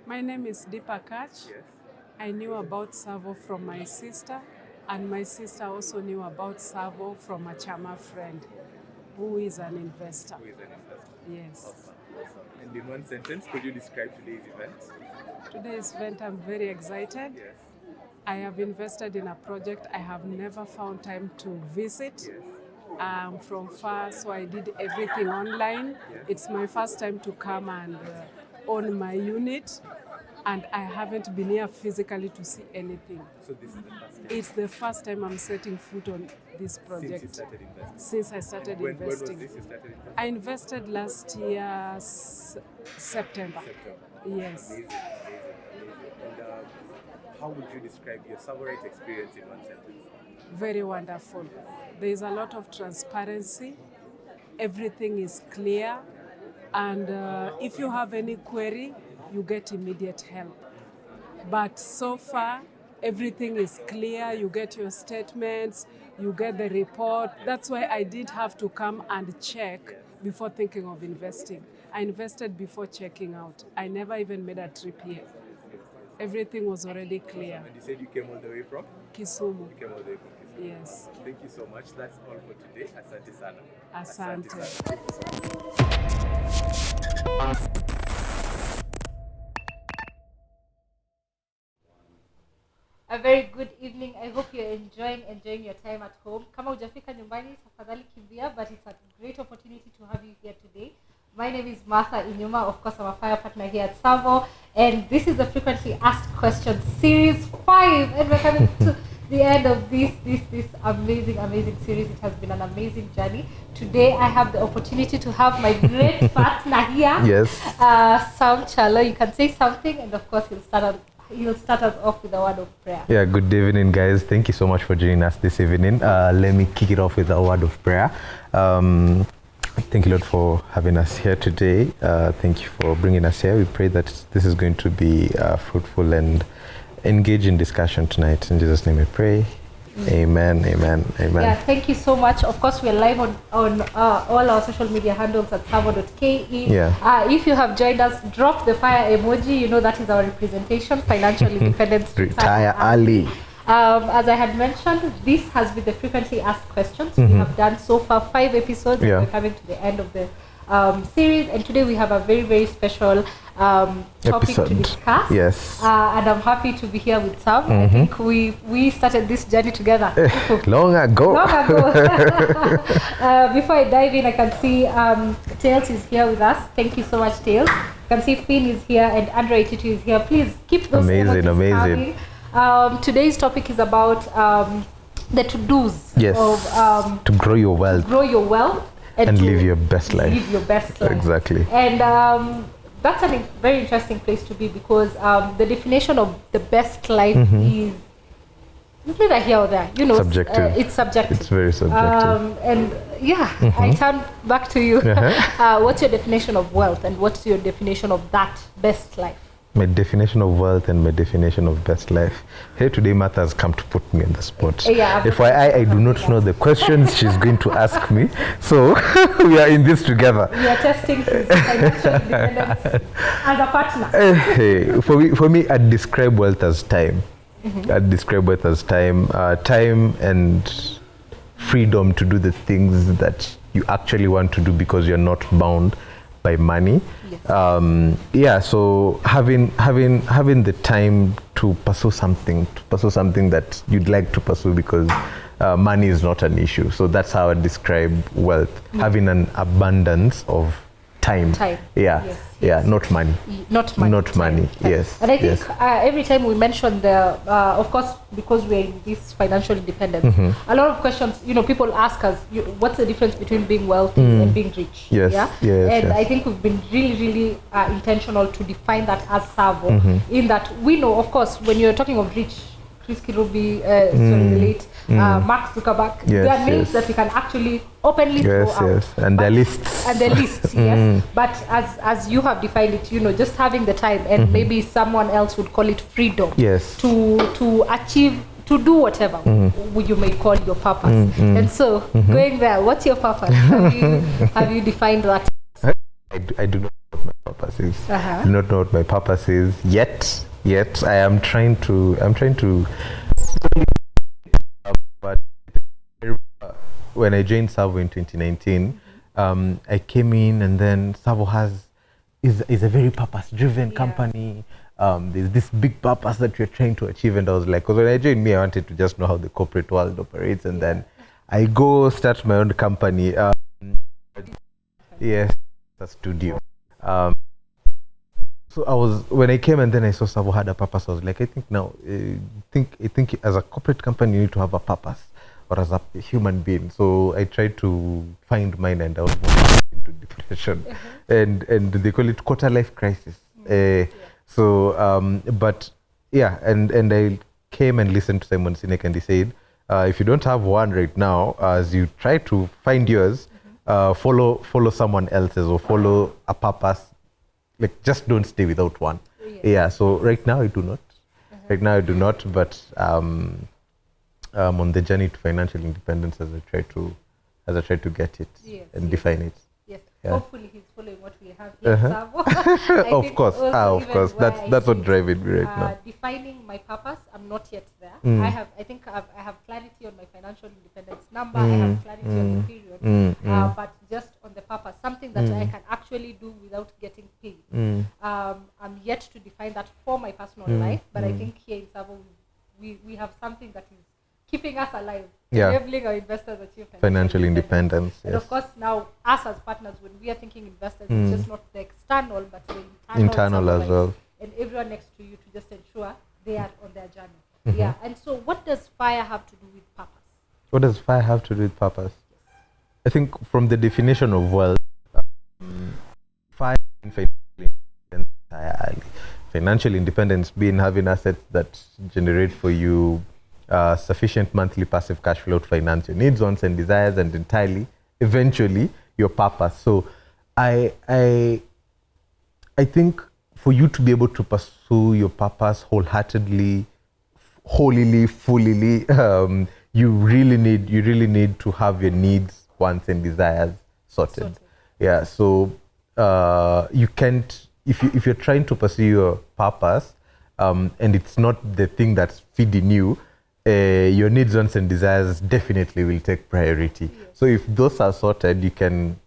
My name is Deepa Kach. Yes. I knew about Savo from my sister, and my sister also knew about Savo from a Chama friend who is an investor. Who is an investor? Yes. Awesome. Awesome. And in one sentence, could you describe today's event? Today's event, I'm very excited. Yes. I have invested in a project I have never found time to visit. Yes. I'm from far, so I did everything online. Yes. It's my first time to come and own my unit, and I haven't been here physically to see anything. So this is the first time? It's the first time I'm setting foot on this project. Since you started investing? Since I started When investing. was this you started investing? I invested last year, September. Yes. Amazing, amazing, amazing. And how would you describe your Savorite experience in one sentence? Very wonderful. There is a lot of transparency. Everything is clear. And if you have any query, you get immediate help. But so far, everything is clear. You get your statements, you get the report. That's why I did have to come and check before thinking of investing. I invested before checking out. I never even made a trip here. Everything was already clear. And you said you came all the way from? Kisumu. You came all the way from Kisumu. Yes. Thank you so much. That's all for today. Asante sana. Asante. Thank you so much. A very good evening. I hope you're enjoying your time at home. Kama hujafika nyumbani, tafadhali kimbia, but it's a great opportunity to have you here today. My name is Martha Inyuma. Of course, I'm a fire partner here at Savo, and this is the Frequently Asked Questions Series 5, and we're coming to the end of this amazing series. It has been an amazing journey. Today, I have the opportunity to have my great partner here. Yes. Sam Chalo. You can say something, and of course, he'll start us off with a word of prayer. Yeah, good evening, guys. Thank you so much for joining us this evening. Let me kick it off with a word of prayer. Thank you, Lord, for having us here today. Thank you for bringing us here. We pray that this is going to be fruitful and engaging discussion tonight. In Jesus' name we pray. Amen, amen, amen. Yeah, thank you so much. Of course, we're live on all our social media handles at savo.ke. Yeah. If you have joined us, drop the fire emoji. You know that is our representation, financial independence. Retire early. As I had mentioned, this has been the Frequently Asked Questions. We have done so far 5 episodes, and we're coming to the end of the series. And today we have a very special topic to discuss. Yes. And I'm happy to be here with Sam. I think we started this journey together. Long ago. Before I dive in, I can see Tails is here with us. Thank you so much, Tails. You can see Finn is here and Andrea Ititu is here. Please keep those amazing. coming. Today's topic is about the to-dos of to grow your wealth. And live your best life. Live your best life. Exactly. And that's a very interesting place to be, because the definition of the best life is neither here or there. You know, subjective. It's subjective. It's very subjective. And yeah, I turn back to you. What's your definition of wealth, and what's your definition of that best life? My definition of wealth and my definition of best life. Here today, Martha has come to put me on the spot. Yeah, FYI, I do not know the questions she's going to ask me, so we are in this together. We are testing his financial independence as a partner. Hey, for me, I'd describe wealth as time. I'd describe wealth as time, time and freedom to do the things that you actually want to do because you're not bound by money. Yes. So having the time to pursue something that you'd like to pursue because money is not an issue. So that's how I describe wealth: having an abundance of time. Yes. Not money. Not money. Time. Yes. And I think every time we mention of course, because we're in this financial independence, a lot of questions, people ask us, what's the difference between being wealthy and being rich? Yes. And I think we've been really intentional to define that as Savo, in that we know, of course, when you're talking of rich, Chris Kirubi, the late Mark Zuckerberg, there are names that we can actually openly throw out. And their lists. And the lists, yes. But as you have defined it, just having the time, and maybe someone else would call it freedom. Yes. To achieve, to do whatever you may call your purpose. And so, going there, what's your purpose? Have you defined that? I do not know what my purpose purpose is. Uh-huh. I do not know what my purpose is yet. I am trying to. But when I joined Savo in 2019, I came in, and then Savo is a very purpose-driven company. There's this big purpose that we're trying to achieve, and I was like, because when I joined I wanted to just know how the corporate world operates, and then I go start my own company. Yes, a studio. So when I came and then I saw Savo had a purpose, I was like, I think now, I think as a corporate company you need to have a purpose, or as a human being. So I tried to find mine, and I was into depression, and they call it quarter life crisis. But yeah, and I came and listened to Simon Sinek, and he said, if you don't have one right now, as you try to find yours, follow someone else's, or follow a purpose. Like, just don't stay without one. Yeah. So right now I do not. Right now I do not. But I'm on the journey to financial independence as I try to get it and define it. Yes. Yeah. Hopefully he's following what we have here, Savo. Of course. Of course. That's what driving me right now. Defining my purpose, I'm not yet there. I think I have clarity on my financial independence number. I have clarity on the period. But just on the purpose, something that I can actually do without getting paid. I'm yet to define that for my personal life. But I think here in Savo, we have something that is keeping us alive, enabling our investors achieve financial independence. And of course, now us as partners, when we are thinking investors, it's just not the external, but the internal as well. And everyone next to you to just ensure they are on their journey. Yeah. And so, what does FIRE have to do with purpose? What does FIRE have to do with purpose? I think from the definition of wealth, FIRE and financial independence being having assets that generate for you sufficient monthly passive cash flow to finance your needs, wants, and desires, and entirely, eventually, your purpose. So, I think for you to be able to pursue your purpose wholeheartedly, wholly, fully, you really need to have your needs, wants, and desires sorted. Yeah. So you can't, if you're trying to pursue your purpose, and it's not the thing that's feeding you, your needs, wants, and desires definitely will take priority. So if those are sorted, you can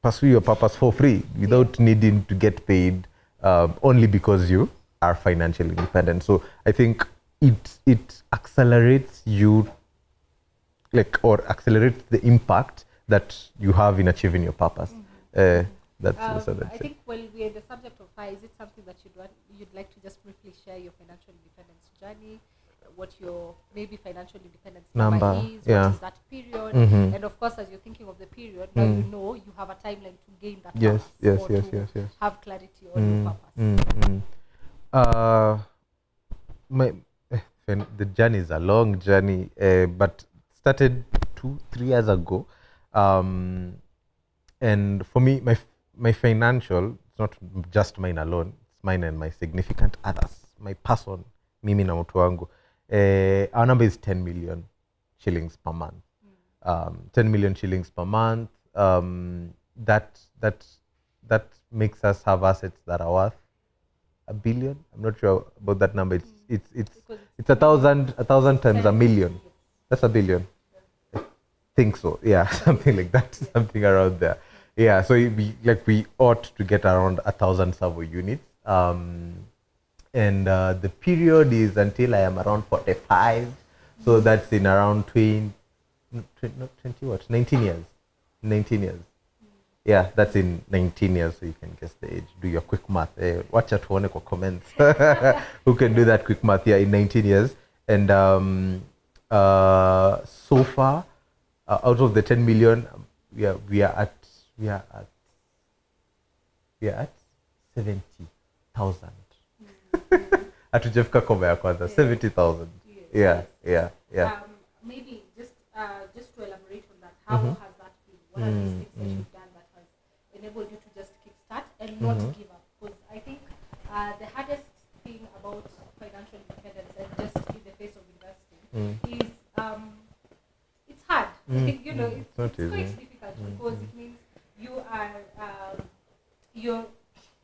pursue your purpose for free without needing to get paid, only because you are financially independent. So I think it accelerates you, or accelerates the impact that you have in achieving your purpose. That's I think while we're in the subject of FIRE, is it something that you'd like to just briefly share your financial independence journey? What your maybe financial independence number is, what is that period, and of course, as you're thinking of the period, now you know you have a timeline to gain that purpose, yes. Have clarity on your purpose. The journey is a long journey, but started 2-3 years ago, and for me, my financial, it's not just mine alone, it's mine and my significant others, my person, mimi na mtu wangu. Our number is 10 million shillings per month. 10 million shillings per month. That makes us have assets that are worth $1 billion. I'm not sure about that number. It's 1,000 times a million. That's $1 billion. I think so. Yeah, something like that. Something around there. Yeah. So we ought to get around 1,000 Savo units. And the period is until I am around 45, so that's in around 19 years. 19 years. Yeah, that's in 19 years, so you can guess the age. Do your quick math. Watch out for comments. Who can do that quick math? Yeah, in 19 years. And so far, out of the 10 million, we are at 70,000. Hatujafika koma ya kwanza, 70,000. Yeah. Maybe just to elaborate on that, how has that been? What are these things that you've done that has enabled you to just kickstart and not give up? Because I think the hardest thing about financial independence and just in the face of investing is it's hard. It's quite difficult because it means you are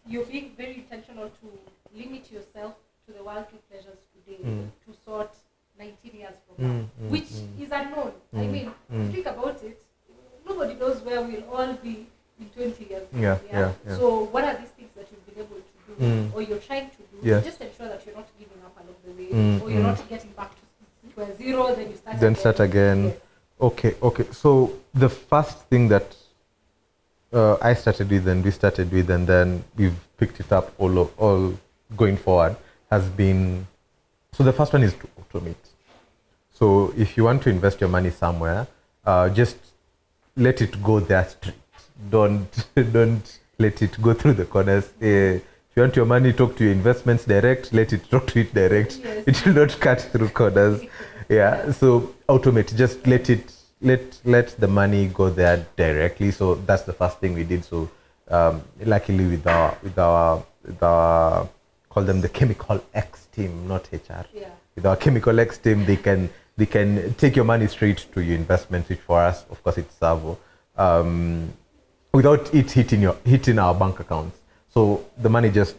you're being very intentional to limit yourself to the worldly pleasures today to sort 19 years from now, which is unknown. I mean, think about it. Nobody knows where we'll all be in 20 years. Yeah. So what are these things that you've been able to do or you're trying to do? Yes. Just ensure that you're not giving up along the way or you're not getting back to a zero, then you start again. Yes. Okay. So the first thing that I started with and we started with, and then we've picked it up all going forward, has been, so the first one is to automate. So if you want to invest your money somewhere, just let it go there straight. Don't let it go through the corners. If you want your money, talk to your investments direct. Let it talk to it direct. Yes. It will not cut through corners. Yeah. So automate. Just let the money go there directly. So that's the first thing we did. So luckily with our call them the Chemical X team, not HR. Yeah. With our Chemical X team, they can take your money straight to your investments, which for us, of course, it's Savo, without it hitting our bank accounts. So the money just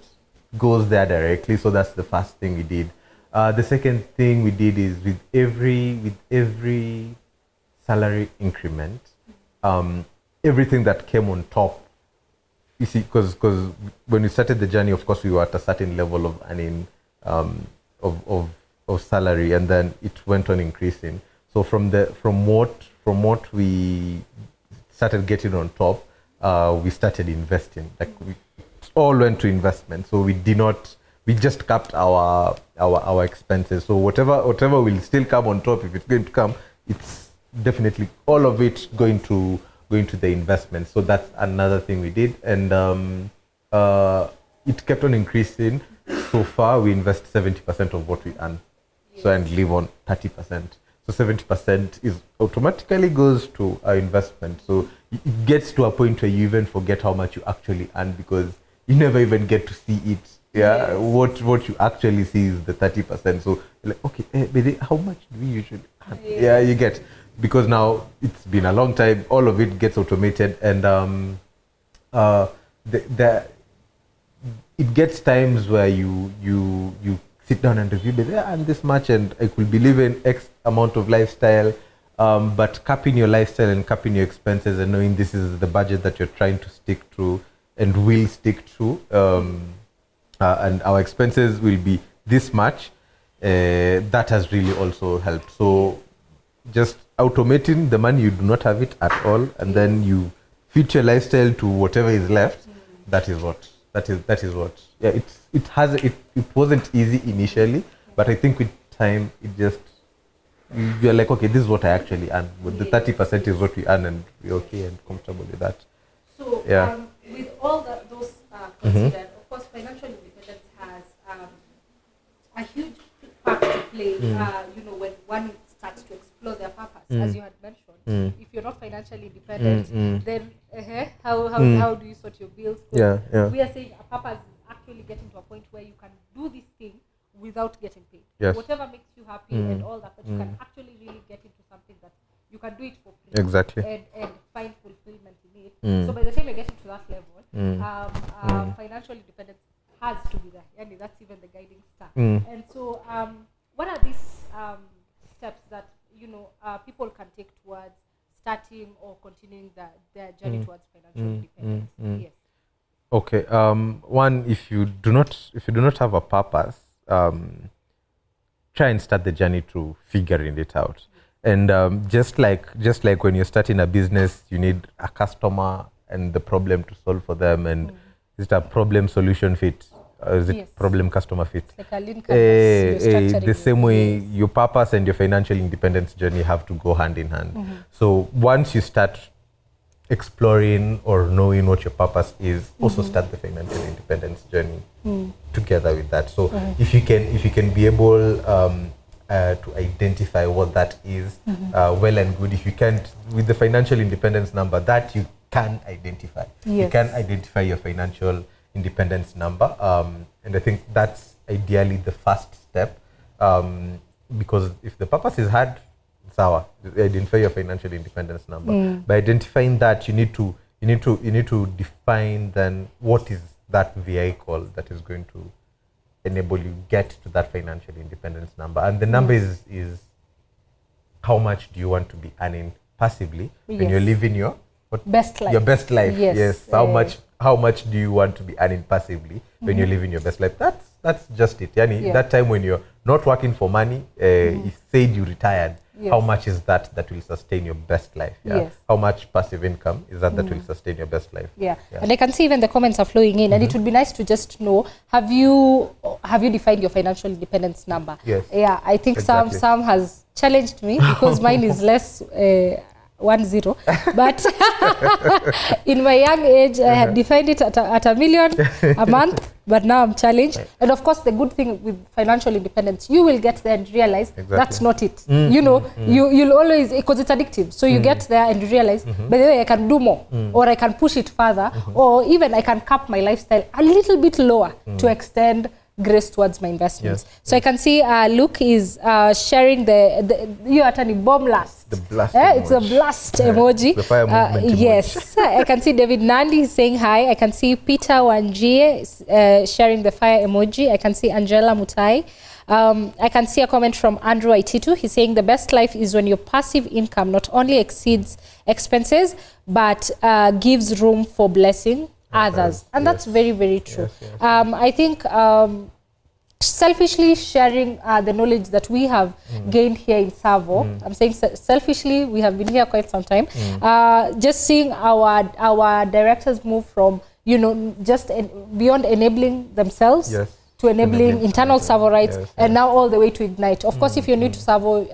goes there directly. So that's the first thing we did. The second thing we did is with every salary increment, everything that came on top. You see, because when we started the journey, of course, we were at a certain level of earning of salary, and then it went on increasing. So from what we started getting on top, we started investing. Like it all went to investment. So we just capped our expenses. So whatever will still come on top, if it's going to come, it's definitely all of it going to the investment. So that's another thing we did, and it kept on increasing. So far, we invest 70% of what we earn, so and live on 30%. So 70% is automatically goes to our investment. So it gets to a point where you even forget how much you actually earn because you never even get to see it. Yeah, yes. What you actually see is the 30%. So you're like, okay, but how much do we usually earn? Yes. Yeah, you get. Because now it's been a long time, all of it gets automated, and it gets times where you sit down and review, and this much, and I could be living X amount of lifestyle, but capping your lifestyle and capping your expenses and knowing this is the budget that you're trying to stick to and will stick to, and our expenses will be this much. That has really also helped. So just automating the money, you do not have it at all, and then you fit your lifestyle to whatever is left. That is what. Yeah, it wasn't easy initially, but I think with time you're like, okay, this is what I actually earn. But the 30% is what we earn, and we're okay and comfortable with that. So yeah. With all those considered, of course, financial independence has a huge part to play. When one starts to explore their purpose, as you had mentioned. If you're not financially independent, then how do you sort your bills? Yeah. We are saying a purpose is actually getting to a point where you can do this thing without getting paid. Yes. Whatever makes you happy and all that, but you can actually really get into something that you can do it for free. Exactly. And find fulfillment in it. So by the time you're getting to that level, financial independence has to be there. And that's even the guiding star. And so what are these steps that people can take towards starting or continuing their journey towards financial independence? Yes. Okay. One, if you do not have a purpose, try and start the journey to figuring it out. And just like when you're starting a business, you need a customer and the problem to solve for them. And is it a problem solution fit? Or is it problem customer fit? Like a lean canvas. The same way your purpose and your financial independence journey have to go hand in hand. So once you start exploring or knowing what your purpose is, also start the financial independence journey together with that. So if you can be able to identify what that is, well and good. If you can't, with the financial independence number, that you can identify. Yes. You can identify your financial independence number, and I think that's ideally the first step, because if the purpose is hard, sawa, identify your financial independence number. By identifying that, you need to define then what is that vehicle that is going to enable you get to that financial independence number. And the number is how much do you want to be earning passively when you're living your best life. Your best life. Yes. How much do you want to be earning passively when you're living your best life? That's just it. Yani, that time when you're not working for money, you said you retired. Yes. How much is that will sustain your best life? Yeah. Yes. How much passive income is that will sustain your best life? Yeah. And I can see even the comments are flowing in, and it would be nice to just know, have you defined your financial independence number? Yes. Yeah, I think Exactly. Sam has challenged me because mine is less 10, but in my young age I had defined it at $1 million a month, but now I'm challenged. And of course, the good thing with financial independence, you will get there and realize that's not it. You know, you'll always, because it's addictive, so you get there and you realize, by the way, I can do more, or I can push it further, or even I can cap my lifestyle a little bit lower to extend grace towards my investments. Yes. So I can see Luke is sharing you attorney bomb blast. The blast It's a emoji. blast emoji. The fire movement emoji. Yes. I can see David Nandi saying hi. I can see Peter Wanjie sharing the fire emoji. I can see Angela Mutai. I can see a comment from Andrew Aititu. He's saying the best life is when your passive income not only exceeds expenses, but gives room for blessing others. And that's very, very true. Yes. I think selfishly sharing the knowledge that we have gained here in Savo. I'm saying selfishly, we have been here quite some time. Just seeing our directors move from, just beyond enabling themselves to enabling internal Savo rights, and now all the way to Ignite. Of course, if you're new to Savo,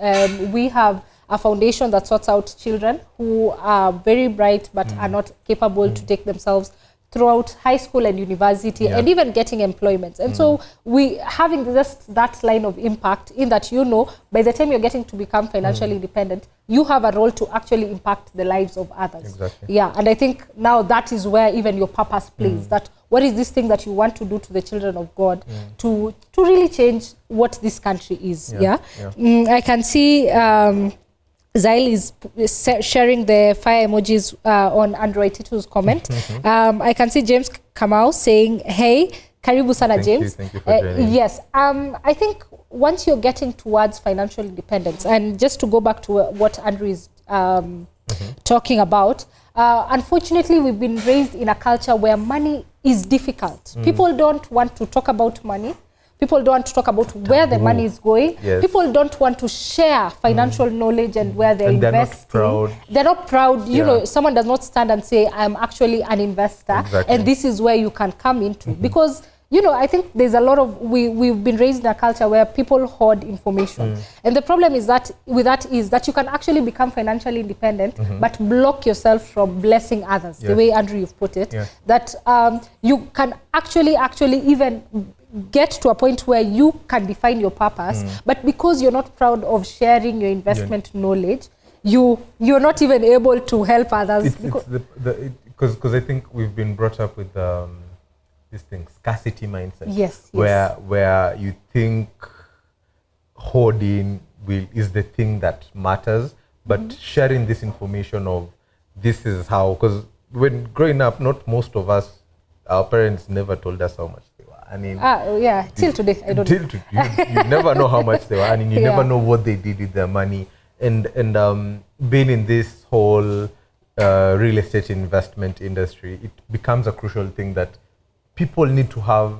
we have a foundation that sorts out children who are very bright but are not capable to take themselves throughout high school and university and even getting employment. And so we having just that line of impact in that, by the time you're getting to become financially independent, you have a role to actually impact the lives of others. Exactly. Yeah, and I think now that is where even your purpose plays, that what is this thing that you want to do to the children of God to really change what this country is. I can see Zail is sharing the fire emojis on Android Titu's comment. I can see James Kamau saying, hey, karibu sana, James. Thank you for joining. Yes. I think once you're getting towards financial independence, and just to go back to what Andrew is talking about, unfortunately, we've been raised in a culture where money is difficult. People don't want to talk about money. People don't want to talk about where the money is going. Yes. People don't want to share financial knowledge and where they're investing. They're not proud. You know, someone does not stand and say, I'm actually an investor. Exactly. And this is where you can come into. Because, I think there's a lot of, we've been raised in a culture where people hoard information. And the problem is that, with that is that you can actually become financially independent, but block yourself from blessing others, the way, Andrew, you've put it. That you can actually even get to a point where you can define your purpose, but because you're not proud of sharing your investment knowledge, you're not even able to help others. Because I think we've been brought up with this thing, scarcity mindset. Yes. Where you think hoarding is the thing that matters, but sharing this information of this is how, because when growing up, not most of us, our parents never told us how much they were. I mean, till today, I don't know. You never know how much they were earning. You never know what they did with their money. And being in this whole real estate investment industry, it becomes a crucial thing that people need to have,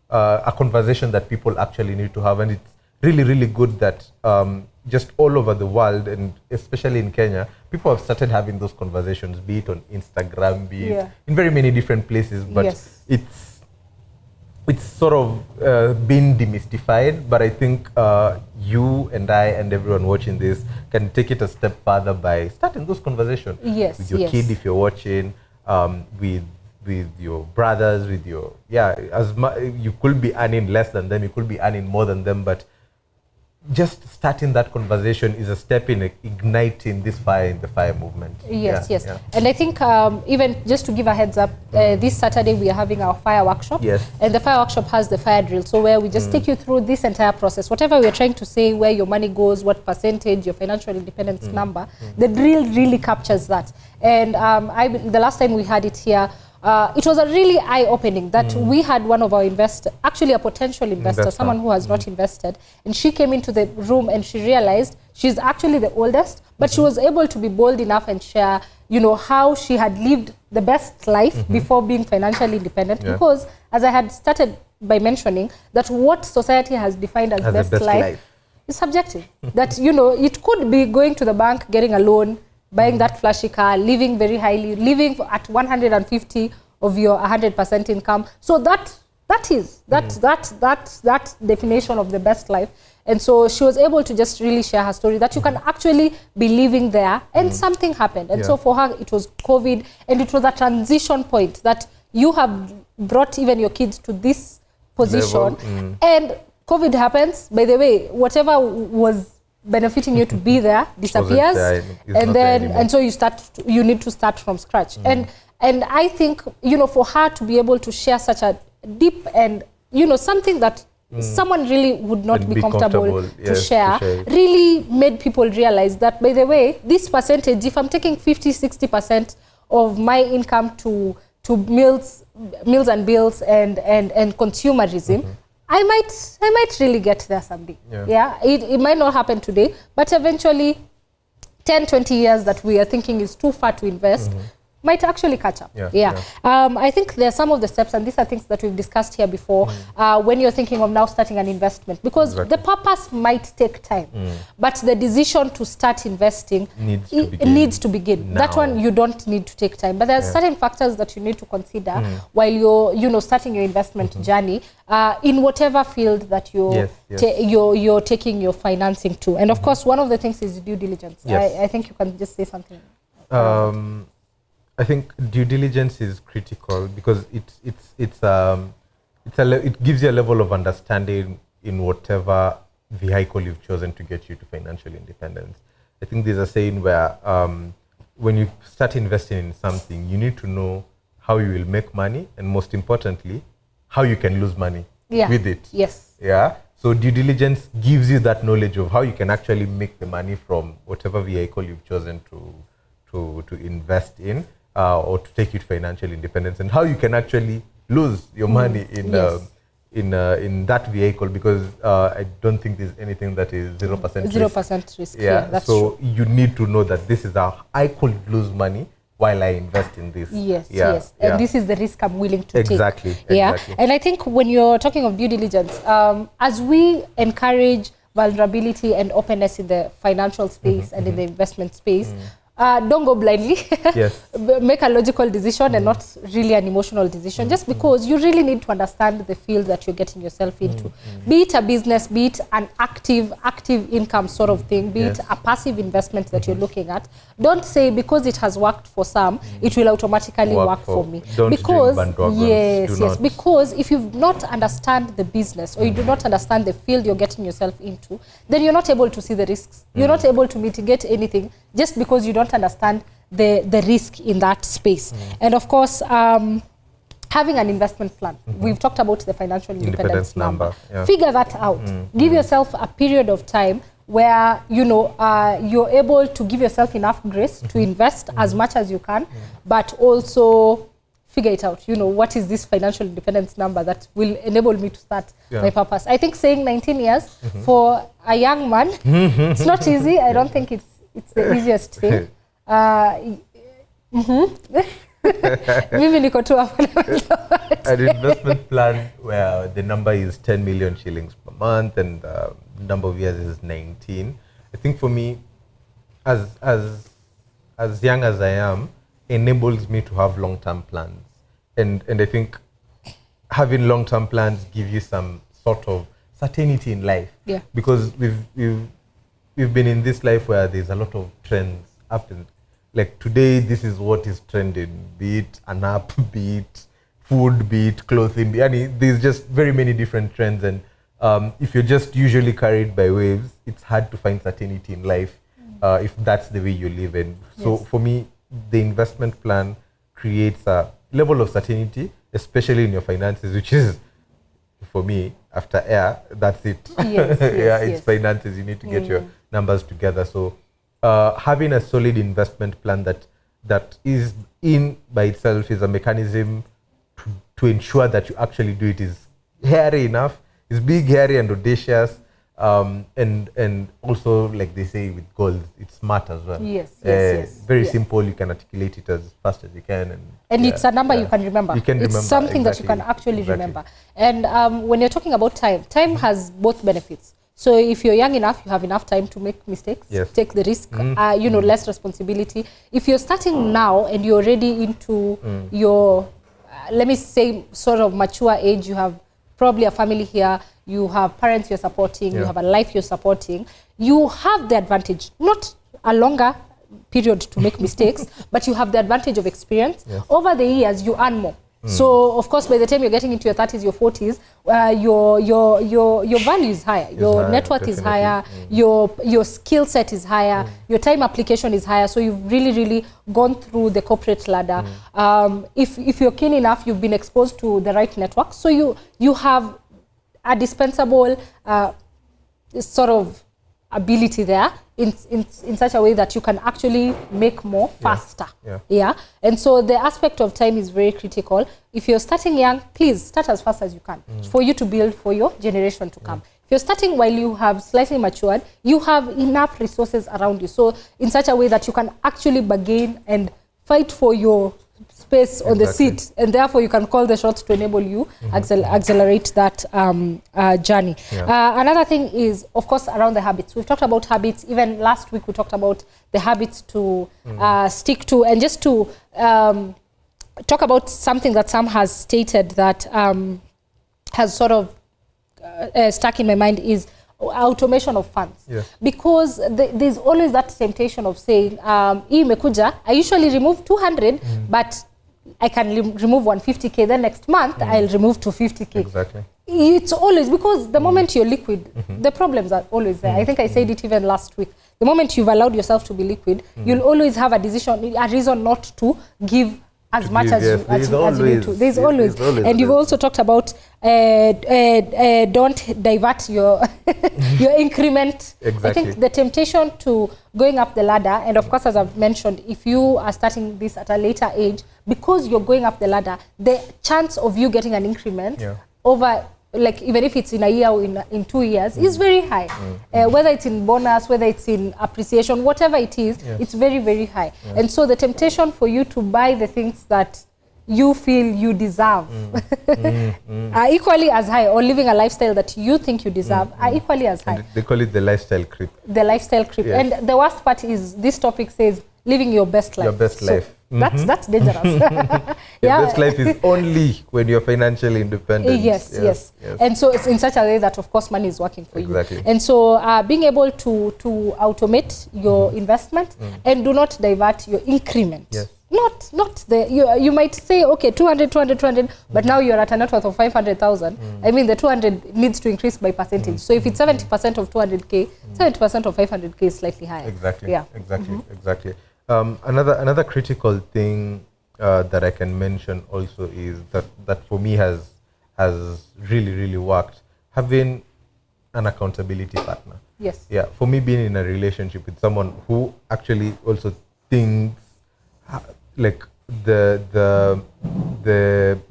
a conversation that people actually need to have. And it's really, really good that just all over the world, and especially in Kenya, people have started having those conversations, be it on Instagram, be it in very many different places. But it's sort of been demystified, but I think you and I and everyone watching this can take it a step further by starting those conversations with your kid if you're watching, with your brothers, with your you could be earning less than them, you could be earning more than them, but just starting that conversation is a step in igniting this fire in the fire movement. Yes. And I think even just to give a heads up, this Saturday we are having our fire workshop. Yes. And the fire workshop has the fire drill. So where we just take you through this entire process. Whatever we are trying to say, where your money goes, what percentage, your financial independence number, the drill really captures that. And the last time we had it here, it was a really eye-opening that we had one of our investors, actually a potential investor, someone who has not invested, and she came into the room and she realized she's actually the oldest, but she was able to be bold enough and share, you know, how she had lived the best life before being financially independent. Because, as I had started by mentioning, that what society has defined as best life is subjective. That, you know, it could be going to the bank, getting a loan, buying that flashy car, living very highly, living at 150 of your 100% income. So that definition of the best life. And so she was able to just really share her story that you can actually be living there and something happened. And so for her, it was COVID, and it was a transition point that you have brought even your kids to this position. And COVID happens. By the way, whatever was benefiting you to be there disappears, and so you need to start from scratch. And I think, you know, for her to be able to share such a deep and, you know, something that someone really would not be comfortable to share really made people realize that, by the way, this percentage, if I'm taking 50-60% of my income to meals and bills and consumerism, I might really get there someday. It might not happen today, but eventually 10-20 years that we are thinking is too far to invest might actually catch up. I think there are some of the steps, and these are things that we've discussed here before, when you're thinking of now starting an investment, because the purpose might take time, but the decision to start investing needs to begin. Now. That one you don't need to take time, but there are certain factors that you need to consider while you're, you know, starting your investment journey in whatever field that you're taking your financing to. And of course, one of the things is due diligence. I think you can just say something. I think due diligence is critical because it gives you a level of understanding in whatever vehicle you've chosen to get you to financial independence. I think there's a saying where when you start investing in something, you need to know how you will make money, and most importantly, how you can lose money with it. So due diligence gives you that knowledge of how you can actually make the money from whatever vehicle you've chosen to invest in. Or to take you to financial independence, and how you can actually lose your money in that vehicle, because I don't think there's anything that is 0% risk. 0% risk. That's so true. You need to know that this is how I could lose money while I invest in this. And this is the risk I'm willing to take. Exactly. And I think when you're talking of due diligence, as we encourage vulnerability and openness in the financial space and in the investment space, don't go blindly. Make a logical decision and not really an emotional decision, just because you really need to understand the field that you're getting yourself into. Be it a business, be it an active income sort of thing, be it a passive investment that you're looking at. Don't say because it has worked for some, it will automatically work for me. Because because if you do not understand the business, or you do not understand the field you're getting yourself into, then you're not able to see the risks. You're not able to mitigate anything just because you don't understand the risk in that space. And of course, having an investment plan. We've talked about the financial independence number. Figure that out. Give yourself a period of time where, you know, you're able to give yourself enough grace to invest as much as you can, but also figure it out. You know, what is this financial independence number that will enable me to start my purpose? I think saying 19 years for a young man, it's not easy. I don't think it's the easiest thing. Mimi niko tu hapo. An investment plan where the number is 10 million shillings per month and the number of years is 19. I think for me, as young as I am, enables me to have long-term plans. And I think having long-term plans give you some sort of certainty in life. Because we've been in this life where there's a lot of trends up and like today this is what is trending, be it an app, be it food, be it clothing, there's just very many different trends, and if you're just usually carried by waves, it's hard to find certainty in life if that's the way you live in. So for me, the investment plan creates a level of certainty, especially in your finances, which is, for me, after air, that's it. It's finances. You need to get your numbers together. So having a solid investment plan that that is in by itself is a mechanism to ensure that you actually do it is hairy enough, is big, hairy, and audacious, and also, like they say with goals, it's smart as well. Yes, yes. Very simple. You can articulate it as fast as you can, and it's a number you can remember. You can remember. It's something that you can actually remember. And when you're talking about time has both benefits. So if you're young enough, you have enough time to make mistakes, take the risk, less responsibility. If you're starting now and you're already into your, let me say, sort of mature age, you have probably a family here, you have parents you're supporting, you have a life you're supporting, you have the advantage, not a longer period to make mistakes, but you have the advantage of experience. Over the years, you earn more. So, of course, by the time you're getting into your 30s, your 40s, your value is higher, your net worth is higher, your skill set is higher, your time application is higher. So you've really gone through the corporate ladder. If you're keen enough, you've been exposed to the right network. So you have a dispensable sort of ability there in such a way that you can actually make more faster. And so the aspect of time is very critical. If you're starting young, please start as fast as you can for you to build for your generation to come. If you're starting while you have slightly matured, you have enough resources around you. So in such a way that you can actually bargain and fight for your space on the seat, and therefore you can call the shots to enable you accelerate that journey. Another thing is, of course, around the habits. We've talked about habits. Even last week we talked about the habits to stick to, and just to talk about something that Sam has stated that has sort of stuck in my mind is automation of funds. Because there's always that temptation of saying, I usually remove 200, but I can remove 150K, then next month I'll remove 250K. Exactly. It's always, because the moment you're liquid, the problems are always there. I think I said it even last week. The moment you've allowed yourself to be liquid, you'll always have a reason not to give as much as you need to. There's always. And you've also talked about don't divert your your increment. I think the temptation to going up the ladder, and of course, as I've mentioned, if you are starting this at a later age, because you're going up the ladder, the chance of you getting an increment over, like, even if it's in a year or in 2 years, is very high. Whether it's in bonus, whether it's in appreciation, whatever it is, it's very high. And so the temptation for you to buy the things that you feel you deserve are equally as high, or living a lifestyle that you think you deserve are equally as high. And they call it the lifestyle creep. The lifestyle creep. And the worst part is this topic says living your best life. Your best life. That's dangerous. Your best life is only when you're financially independent. Yes. And so it's in such a way that, of course, money is working for you. And so being able to automate your investment and do not divert your increment. Not the, you might say, okay, 200, but now you're at a net worth of 500,000. I mean, the 200 needs to increase by percentage. So if it's 70% of 200K, 70% of 500K is slightly higher. Exactly. Another critical thing that I can mention also is that for me has really worked, having an accountability partner. For me, being in a relationship with someone who actually also thinks like the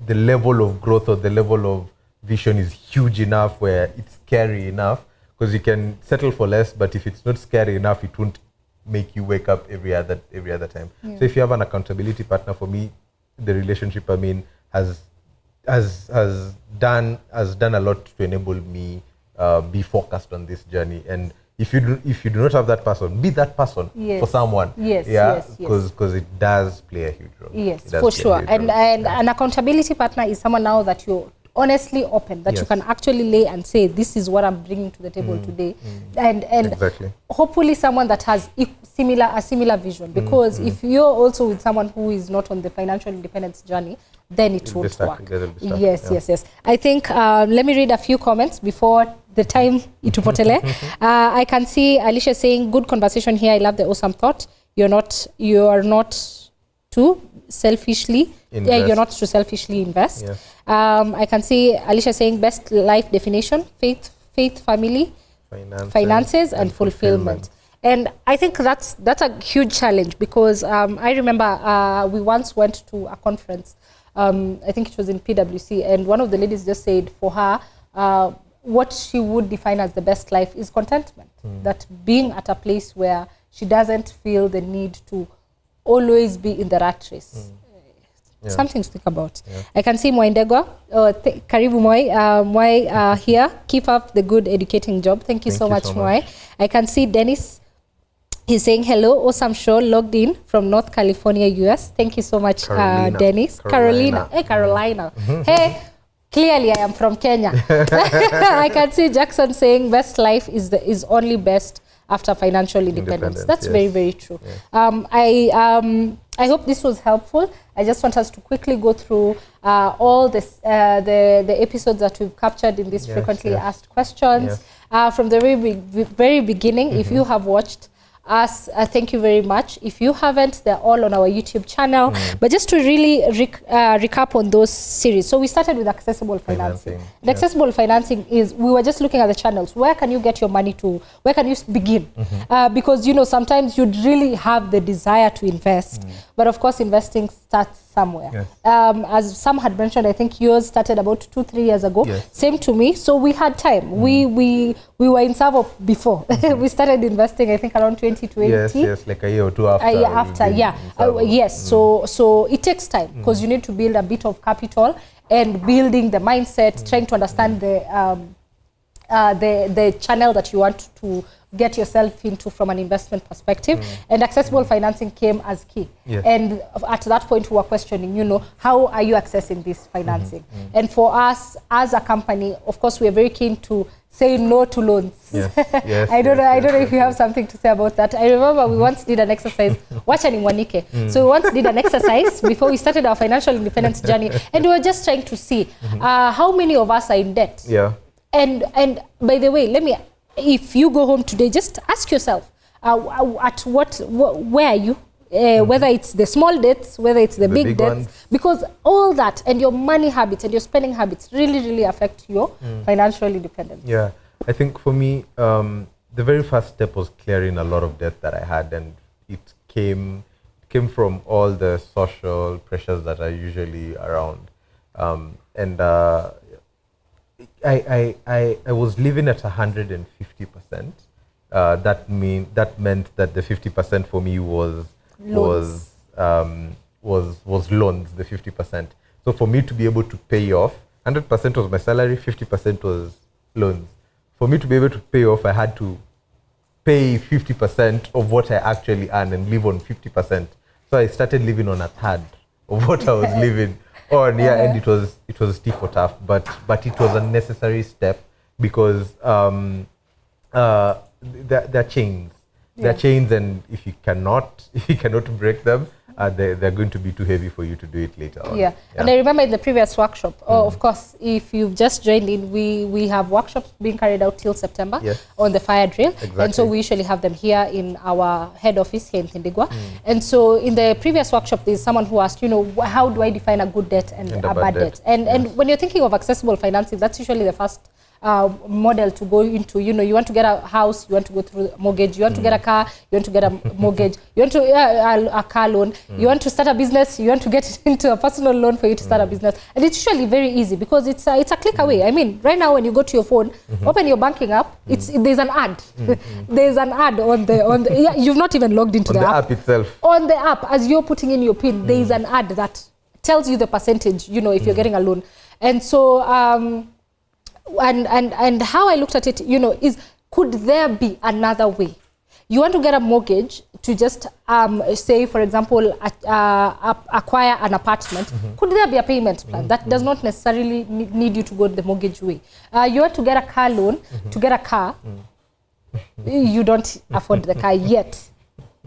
level of growth or the level of vision is huge enough where it's scary enough, because you can settle for less, but if it's not scary enough, it won't make you wake up every other time. So if you have an accountability partner, for me, the relationship, I mean, has done a lot to enable me be focused on this journey. And if you do not have that person, be that person for someone. Because it does play a huge role. For sure. And an accountability partner is someone now that you're honestly open, that you can actually lay and say, this is what I'm bringing to the table today. And hopefully someone that has a similar vision, because if you're also with someone who is not on the financial independence journey, then it won't work. Yes. I think, let me read a few comments before the time itupotele. I can see Alicia saying, good conversation here. I love the awesome thought. You are not too selfishly invest. You're not to selfishly invest. I can see Alicia saying, best life definition: faith, family, finances, and fulfillment. And I think that's a huge challenge because I remember we once went to a conference. I think it was in PwC, and one of the ladies just said for her, what she would define as the best life is contentment. That being at a place where she doesn't feel the need to always be in the rat race. Something to think about. I can see Mwai Ndegwa. Karibu Mwai here. Keep up the good educating job. Thank you so much, Mwai. I can see Dennis. He's saying hello, awesome show, logged in from North California, US. Thank you so much, Dennis. Carolina. Hey, Carolina. Hey, clearly I am from Kenya. I can see Jackson saying best life is only best after financial independence. That's very, very true. I hope this was helpful. I just want us to quickly go through all this, the episodes that we've captured in these frequently asked questions. From the very beginning, if you have watched us, thank you very much. If you haven't, they're all on our YouTube channel. But just to really recap on those series. So we started with accessible financing. And accessible financing is, we were just looking at the channels. Where can you get your money to? Where can you begin? Because, you know, sometimes you'd really have the desire to invest. But of course, investing starts somewhere. As Sam had mentioned, I think yours started about 2-3 years ago. Same to me. So we had time. We were in Savo before. We started investing, I think, around 2020. Yes, like a year or two after. Yes. So it takes time because you need to build a bit of capital and building the mindset, trying to understand the channel that you want to get yourself into from an investment perspective. And accessible financing came as key. And at that point we were questioning, you know, how are you accessing this financing? And for us as a company, of course, we are very keen to say no to loans. I don't know if you have something to say about that. I remember we once did an exercise, wacha ni mwanike. So we once did an exercise before we started our financial independence journey, and we were just trying to see how many of us are in debt. And by the way, if you go home today, just ask yourself, where are you? Whether it's the small debts, whether it's the big debts, ones. Because all that and your money habits and your spending habits really, really affect your financial independence. I think for me, the very first step was clearing a lot of debt that I had, and it came from all the social pressures that are usually around. I was living at 150%. That meant that the 50% for me was loans, the 50%. So for me to be able to pay off, 100% was my salary, 50% was loans. For me to be able to pay off, I had to pay 50% of what I actually earn and live on 50%. So I started living on a third of what I was living on. And it was stiff or tough, but it was a necessary step because they're chains. They're chains, and if you cannot break them, they're going to be too heavy for you to do it later on. And I remember in the previous workshop, of course, if you've just joined in, we have workshops being carried out till September on the fire drill. And so we usually have them here in our head office here in Tindigwa. And so in the previous workshop, there's someone who asked, you know, how do I define a good debt and a bad debt? And when you're thinking of accessible financing, that's usually the first model to go into. You know, you want to get a house, you want to go through mortgage, you want to get a car, you want to get a mortgage, you want to a car loan, you want to start a business, you want to get into a personal loan for you to start a business. And it's usually very easy because it's a click away. I mean, right now when you go to your phone, open your banking app, there's an ad. There's an ad on the you've not even logged into the app itself. On the app, as you're putting in your PIN, there is an ad that tells you the percentage, you know, if you're getting a loan. And so and how I looked at it, you know, is could there be another way? You want to get a mortgage to just say, for example, acquire an apartment. Could there be a payment plan that does not necessarily need you to go the mortgage way? You want to get a car loan to get a car. You don't afford the car yet.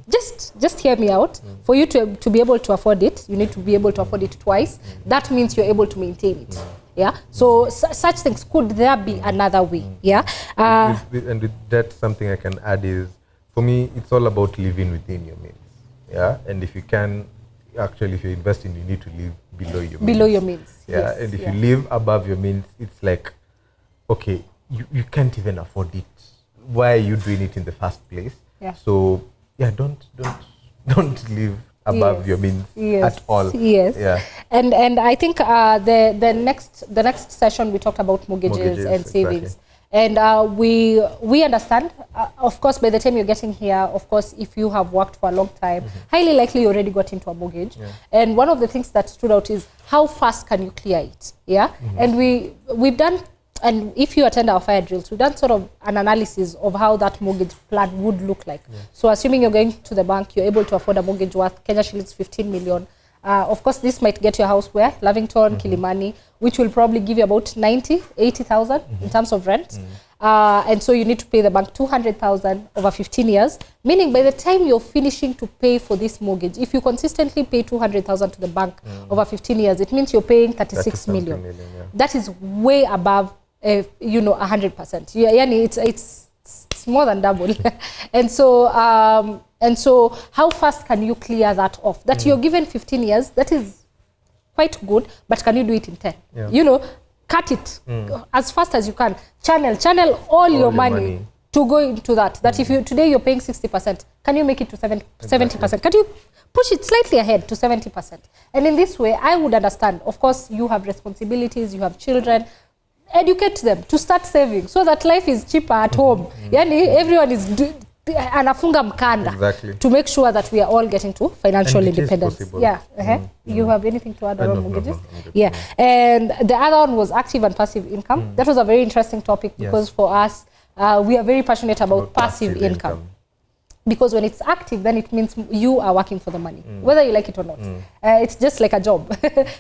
Just hear me out. For you to be able to afford it, you need to be able to afford it twice. That means you're able to maintain it. So such things, could there be another way? And with that, something I can add is, for me, it's all about living within your means. And if you can, actually, if you're investing, you need to live below your means. Below your means. And if you live above your means, it's like, okay, you can't even afford it. Why are you doing it in the first place? Yeah. So yeah, don't live above Yes. your means Yes. at all. Yes. Yeah. And I think the next session we talked about mortgages and savings. Exactly. And we understand, of course, by the time you're getting here, of course, if you have worked for a long time, highly likely you already got into a mortgage. Yeah. And one of the things that stood out is how fast can you clear it? Yeah. And we've done, and if you attend our fire drills, we've done sort of an analysis of how that mortgage plan would look like. So assuming you're going to the bank, you're able to afford a mortgage worth Kenya shillings 15 million. Of course, this might get your house where? Lavington, Kilimani, which will probably give you about 80,000 in terms of rent. And so you need to pay the bank 200,000 over 15 years, meaning by the time you're finishing to pay for this mortgage, if you consistently pay 200,000 to the bank over 15 years, it means you're paying 36 million. Yeah. That is way above, 100%. Yeah, it's more than double. And so how fast can you clear that off? That you're given 15 years, that is quite good, but can you do it in 10? Yeah. Cut it as fast as you can. Channel all your money to go into that. That if today you're paying 60%, can you make it to 70%? Can you push it slightly ahead to 70%? And in this way, I would understand. Of course, you have responsibilities, you have children. Educate them to start saving so that life is cheaper at home. Everyone is anafunga mkanda to make sure that we are all getting to financial independence. Yeah. You have anything to add on mortgages? Yeah. And the other one was active and passive income. That was a very interesting topic because for us, we are very passionate about passive income. Because when it's active, then it means you are working for the money, whether you like it or not. It's just like a job.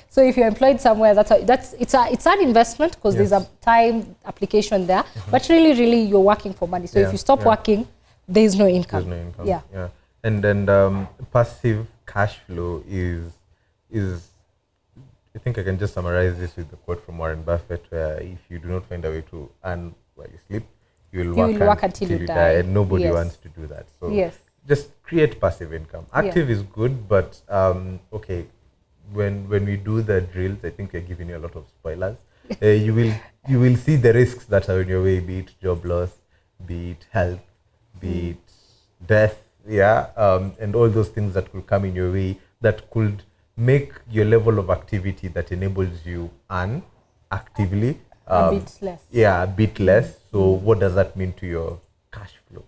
So if you're employed somewhere, it's an investment because there's a time application there. But really, you're working for money. So if you stop working, there is no income. There's no income. Yeah. And then passive cash flow is I think I can just summarize this with the quote from Warren Buffett, where if you do not find a way to earn while you sleep, you will work until you die. And nobody wants to do that. So just create passive income. Active is good, but okay, when we do the drills, I think we're giving you a lot of spoilers. You will see the risks that are in your way, be it job loss, be it health, be it death, and all those things that could come in your way that could make your level of activity that enables you earn actively a bit less. Yeah, a bit less. So what does that mean to your cash flow?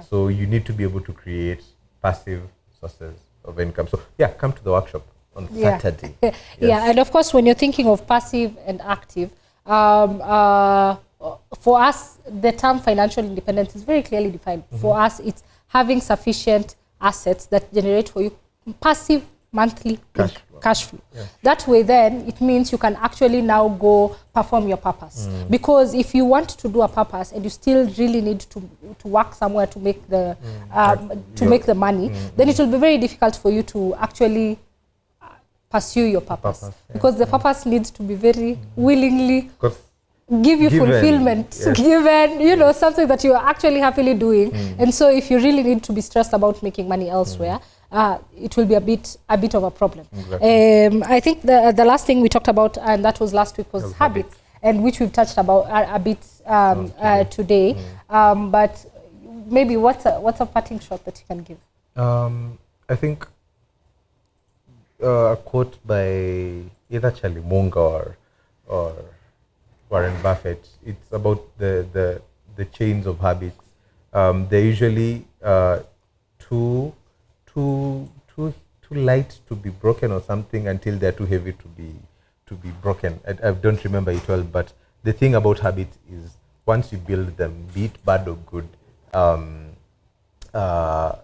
So you need to be able to create passive sources of income. So come to the workshop on Saturday. Yeah, and of course, when you're thinking of passive and active, for us, the term financial independence is very clearly defined. For us, it's having sufficient assets that generate for you passive monthly cash flow. That way, then, it means you can actually now go perform your purpose. Because if you want to do a purpose and you still really need to work somewhere to make the make the money, then it will be very difficult for you to actually pursue your purpose. Because the purpose needs to be very willingly give you fulfillment, given, something that you are actually happily doing. And so if you really need to be stressed about making money elsewhere, it will be a bit of a problem. I think the last thing we talked about, and that was last week, was habits, and which we've touched about a bit today. But maybe what's a parting shot that you can give? I think a quote by either Charlie Munger or Warren Buffett. It's about the chains of habits. They're usually too light to be broken or something until they're too heavy to be broken. I don't remember it well, but the thing about habits is once you build them, be it bad or good, the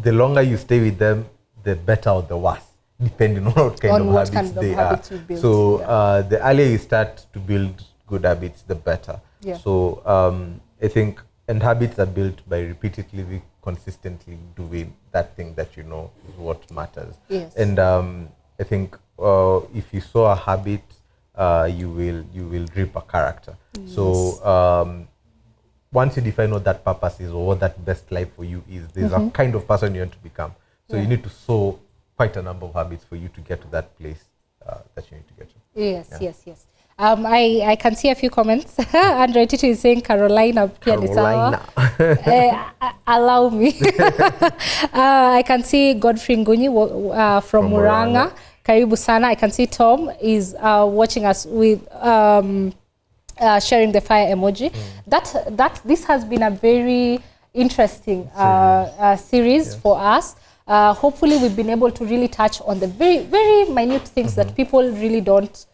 longer you stay with them, the better or the worse, depending on what kind of habits they are. So the earlier you start to build good habits, the better. So I think, and habits are built by repeatedly, consistently doing that thing that you know is what matters. And I think if you sow a habit, you will reap a character. So once you define what that purpose is or what that best life for you is, there's a kind of person you want to become. So you need to sow quite a number of habits for you to get to that place that you need to get to. Yes. I can see a few comments. Andre Tito is saying Carolina pia ni sawa. Allow me. I can see Godfrey Ngunyi from Muranga. Karibu sana. I can see Tom is watching us with sharing the fire emoji. This has been a very interesting series for us. Hopefully we've been able to really touch on the very, very minute things that people really don't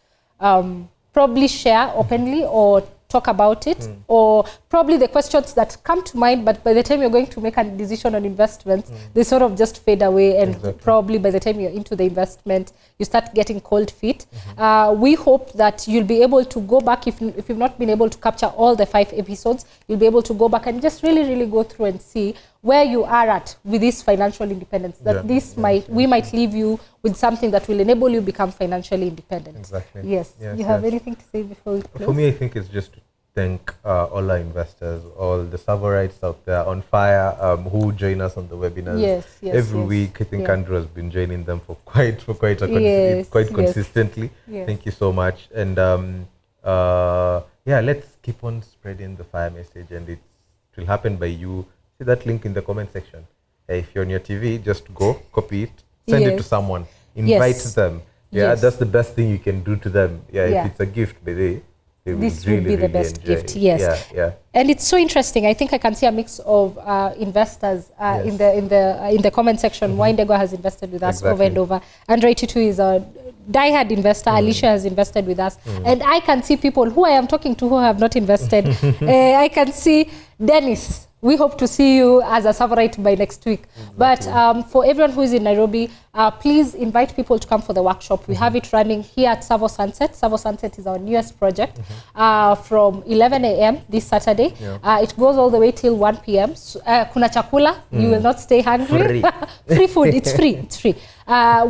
probably share openly or talk about it, or probably the questions that come to mind, but by the time you're going to make a decision on investments, they sort of just fade away, and probably by the time you're into the investment, you start getting cold feet. We hope that you'll be able to go back, if you've not been able to capture all the 5 episodes, you'll be able to go back and just really go through and see where you are at with this financial independence, that we might leave you with something that will enable you become financially independent. Exactly. Yes. You have anything to say before we close? For me, I think it's just to thank all our investors, all the Savorites out there on fire who join us on the webinars. Yes, every week. I think Andrew has been joining them for quite consistently. Yes. Thank you so much. And let's keep on spreading the fire message, and it will happen by you. See that link in the comment section. If you're on your TV, just go, copy it, send it to someone, invite them. That's the best thing you can do to them. If it's a gift, they this will would be the best gift. Yes. And it's so interesting. I think I can see a mix of investors in the comment section. Windego has invested with us over and over. Andre Tito is a diehard investor. Alicia has invested with us, and I can see people who I am talking to who have not invested. I can see Dennis. We hope to see you as a Savorite by next week. But for everyone who is in Nairobi, please invite people to come for the workshop. We have it running here at Savo Sunset. Savo Sunset is our newest project from 11 a.m. this Saturday. It goes all the way till 1 p.m. Kuna chakula. You will not stay hungry. Free food. It's free. It's free.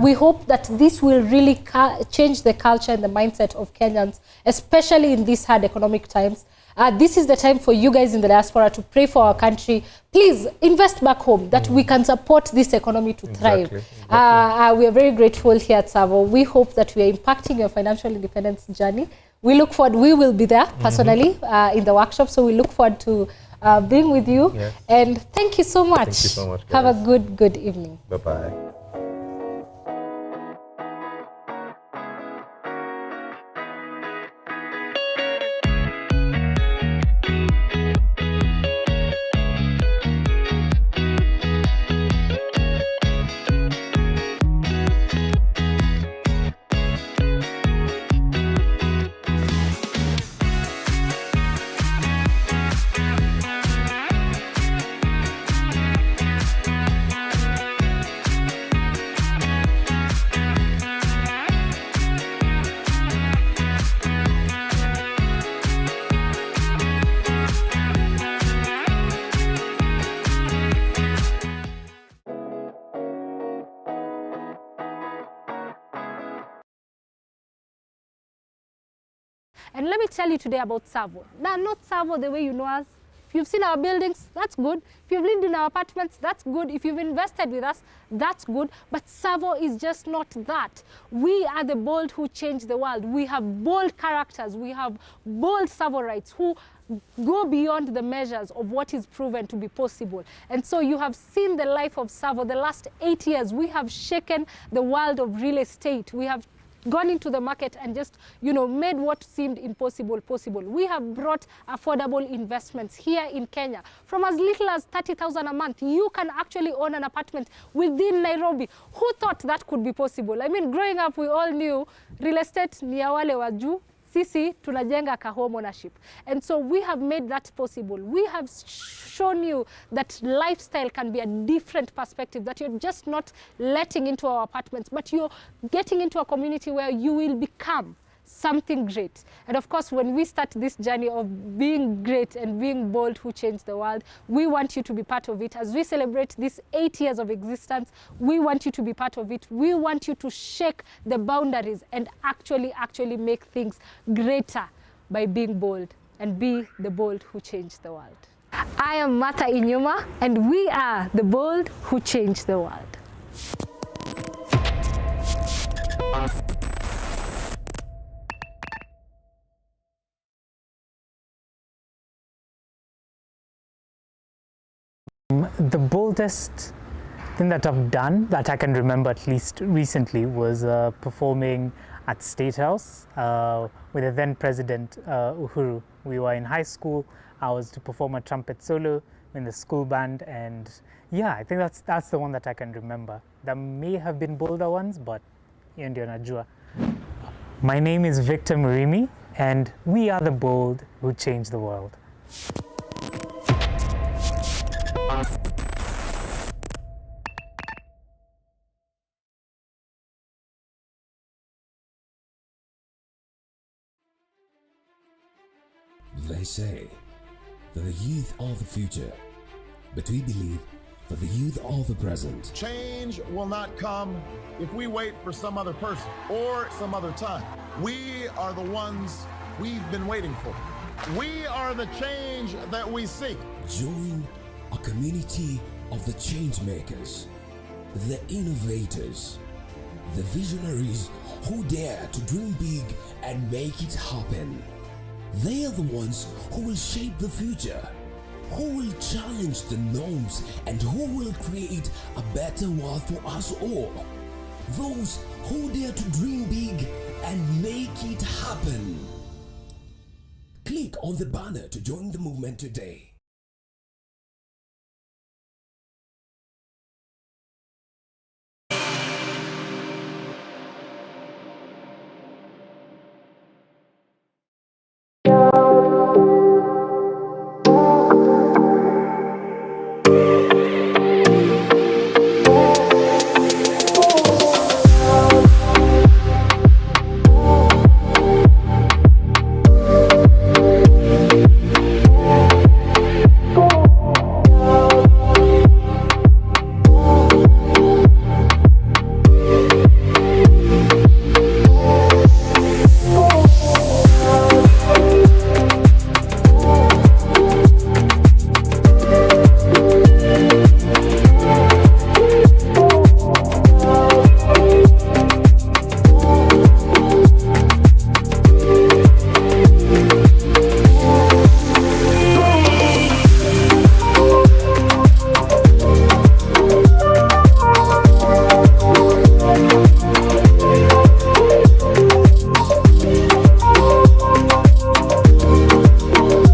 We hope that this will really change the culture and the mindset of Kenyans, especially in these hard economic times. This is the time for you guys in the diaspora to pray for our country. Please invest back home that we can support this economy to thrive. We are very grateful here at Savo. We hope that we are impacting your financial independence journey. We look forward, we will be there personally in the workshop, so we look forward to being with you. And thank you so much. Thank you so much, guys. Have a good evening. Bye-bye. And let me tell you today about Savo. Now, not Savo the way you know us. If you've seen our buildings, that's good. If you've lived in our apartments, that's good. If you've invested with us, that's good. But Savo is just not that. We are the bold who change the world. We have bold characters. We have bold Savorites who go beyond the measures of what is proven to be possible. And so you have seen the life of Savo. The last 8 years, we have shaken the world of real estate. We have gone into the market and just, made what seemed impossible possible. We have brought affordable investments here in Kenya. From as little as 30,000 a month, you can actually own an apartment within Nairobi. Who thought that could be possible? I mean, growing up, we all knew real estate ni ya wale wa juu. Sisi tunajenga ka home ownership. And so we have made that possible. We have shown you that lifestyle can be a different perspective, that you're just not letting into our apartments, but you're getting into a community where you will become something great. And of course, when we start this journey of being great and being bold who change the world, we want you to be part of it. As we celebrate these 8 years of existence, we want you to be part of it. We want you to shake the boundaries and actually make things greater by being bold, and be the bold who change the world. I am Martha Inyuma, and we are the bold who change the world. The boldest thing that I've done that I can remember, at least recently, was performing at State House with the then President Uhuru. We were in high school. I was to perform a trumpet solo in the school band, and yeah, I think that's the one that I can remember. There may have been bolder ones, but hiyo ndio najua. My name is Victor Murimi, and we are the bold who change the world. They say that the youth are the future, but we believe that the youth are the present. Change will not come if we wait for some other person or some other time. We are the ones we've been waiting for. We are the change that we seek. Join a community of the change makers, the innovators, the visionaries who dare to dream big and make it happen. They are the ones who will shape the future, who will challenge the norms, and who will create a better world for us all. Those who dare to dream big and make it happen. Click on the banner to join the movement today.